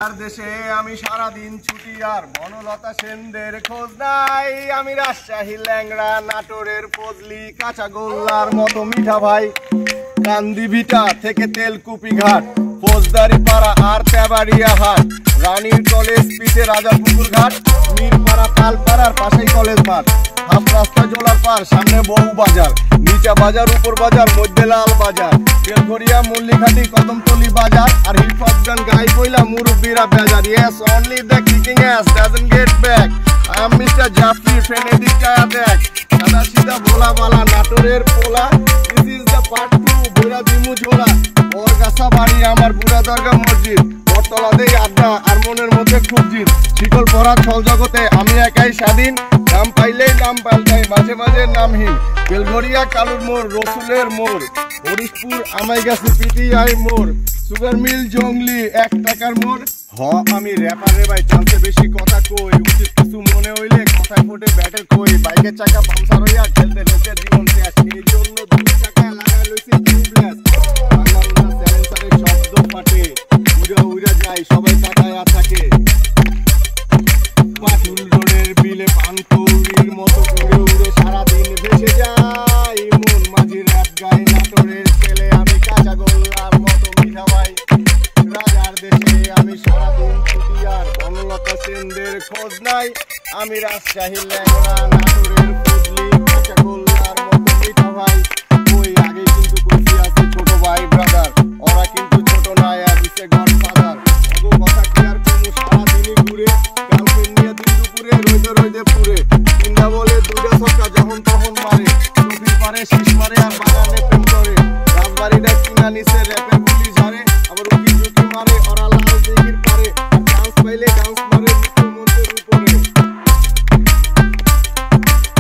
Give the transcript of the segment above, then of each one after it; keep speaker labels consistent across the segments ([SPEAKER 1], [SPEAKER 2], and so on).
[SPEAKER 1] দেশে আমি সারা দিন ছুটি আর বনলতা সেনদের খোঁজ নাই। আমি রাজশাহী ল্যাংড়া নাটোরের ফজলি কাঁচাগোল্লার মতো মিঠা ভাই। কান্দিভিটা থেকে তেলকুপি ঘাট, ফৌজদারি পাড়া আর তেবাড়িয়া হাট, রানীর কলেজ পিছে রাজাপুকুর ঘাট, মিরপাড়া তালপাড়ার পাশেই কলেজ মাঠ, হাফ রাস্তা জোলার পার সামনে বউ বাজার, নিচা বাজার উপর বাজার মধ্যে লাল বাজার, বেলঘরিয়া মল্লিঘাটি কদমতলি বাজার আর হিপহপ গান গাই কইলা মুরব্বিরা বাজার। Yes, only the kicking ass doesn't get back. I am Mr. Jaffrey, ফেনেদিক কায়া দেখ, সাদা সিধা ভোলা বালা নাটোরের পোলা। This is the part 2, বুড়া দিমু ঝোলা, ওর গাছা বাড়ি আমার বুড়া দরগা মসজিদ, বটতলাতেই আড্ডা আর মনের মধ্যে খুব জিদ। শিকল পরা ছল জগতে আমি একাই স্বাধীন, নাম পাইলেই নাম পাল্টাই মাঝে মাঝে নামহীন। বেলঘরিয়া কালুর মোড়, রসুলের মোড়, হরিশপুর আমাই গাছে পিটিআই মোড়, সুগার মিল জঙ্গলি 1 টাকার মোড়। আমি র্যাপার রে ভাই, চান্সে বেশি কথা কই, উচিত কিছু মনে হইলে কথায় ফোটে ব্যাটের কই। বাইকের চাকা পাংচার হইয়া খেলতে লোকের জীবন শেষ, এই জন্য 2 টাকা লাগাই লইছি টিউবলেস। বাংলা চ্যালেঞ্জারের শব্দ ফাটে, উড়া উড়া যায় সবাই তাকায়া থাকে। পাটুল রোডের বিলে পানকৌড়ির মতো উড়ে উড়ে সারাদিন ভেসে যায়। মন মাঝি র‍্যাপ গায় নাটোরের ছেলে, আমি কাঁচাগোল্লার মতো মিঠা ভাই। রাজার দেশে আমি সারাদিন ছুটি আর বনলতা সেনদের খোঁজ নাই। আমি রাজশাহী ল্যাংড়া নাটোরের ফজলি কাঁচাগোল্লার মতো মিঠা ভাই। ওই আগে কিন্তু কইছি আছে ছোট ভাই ব্রাদার, ওরা কিন্তু ছোট নাই আর দিছে গডফাদার। ওগো কথা কি আর কোনো সারাদিনই ঘুরে, গার্লফ্রেন্ড নিয়ে দিন দুপুরে রইতে রইতে পুরে, কিনা বলে 2টা ছক্কা যখন তখন মারে, চোখের পারে শীষ মারে আর বাগানে প্রেম করে। রাজবাড়িটা কিনা নিচে র্যাপের গুলি ঝাড়ে, আবার উকি ঝুঁকি মারে ওরা লাল দিঘির পারে, আর চান্স পাইলে ডান্স মারে মুখ্যমন্ত্রীর উপরে।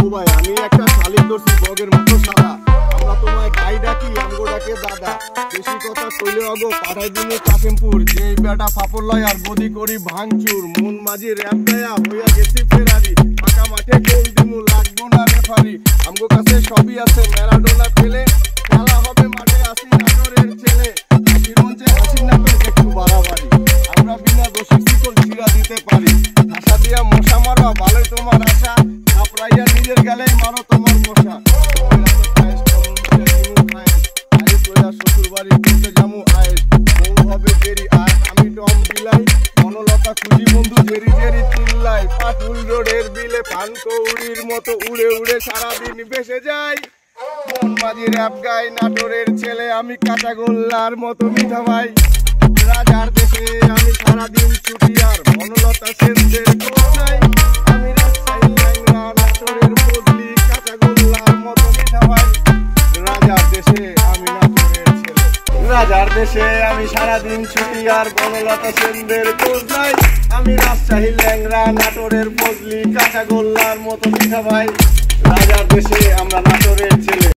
[SPEAKER 1] ও ভাই আমি একটা শালিক ধরছি বগের মতো সাদা, আমরা তোমায় ভাই ডাকি আমগো ডাকে দাদা। বেশি কথা কইলে অগো পাঠাই দিমু কাশিমপুর, যেই বেটা ফাপড় লয় আর গদি করি ভাঙচুর। মন মাঝি র‍্যাপ গায়া হইয়া গেছি ফেরারি, ফাঁকা মাঠে গোল দিমু লাগবো না রেফারি। আমগো কাছে সবই আছে ম্যারাডোনা পেলে, খেলা হবে মাঠে আসি নাটোরের ছেলে। মঞ্চে হাসির নাটক একটু বাড়াবাড়ি, আমরা বিনা দোষী শিকল ছিঁড়া দিতে পারি। ভাষা দিয়া মশা মারা ভালোই তোমার আশা, থাপড়াইয়া নিজের গালেই মারো তোমার মশা। শ্বশুর বাড়ি করতে যামু আয়েস, বউ হবে জেরি আর আমি টম বিলাই, বনলতা খুঁজি বন্ধু জেরি জেরি চিল্লাই। পাটুল রোডের বিলে পানকৌড়ির মতো উড়ে উড়ে সারাদিন ভেসে যাই। মন মাঝি র‍্যাপ গাই নাটোরের ছেলে, আমি কাঁচাগোল্লার মতো মিঠা ভাই। রাজার দেশে আমি সারাদিন ছুটি আর বনলতা সেনদের খোঁজ নাই। আমি রাজশাহী ল্যাংড়া নাটোরের ফজলি কাঁচাগোল্লার মতো মিঠা ভাই। রাজার দেশে আমি নাটোরের ছেলে, রাজার দেশে আমি সারাদিন ছুটি আর বনলতা সেনদের খোঁজ নাই। আমি রাজশাহী ল্যাংড়া নাটোরের ফজলি কাঁচাগোল্লার মতো মিঠা ভাই। রাজার দেশে আমরা নাটোরের ছেলে।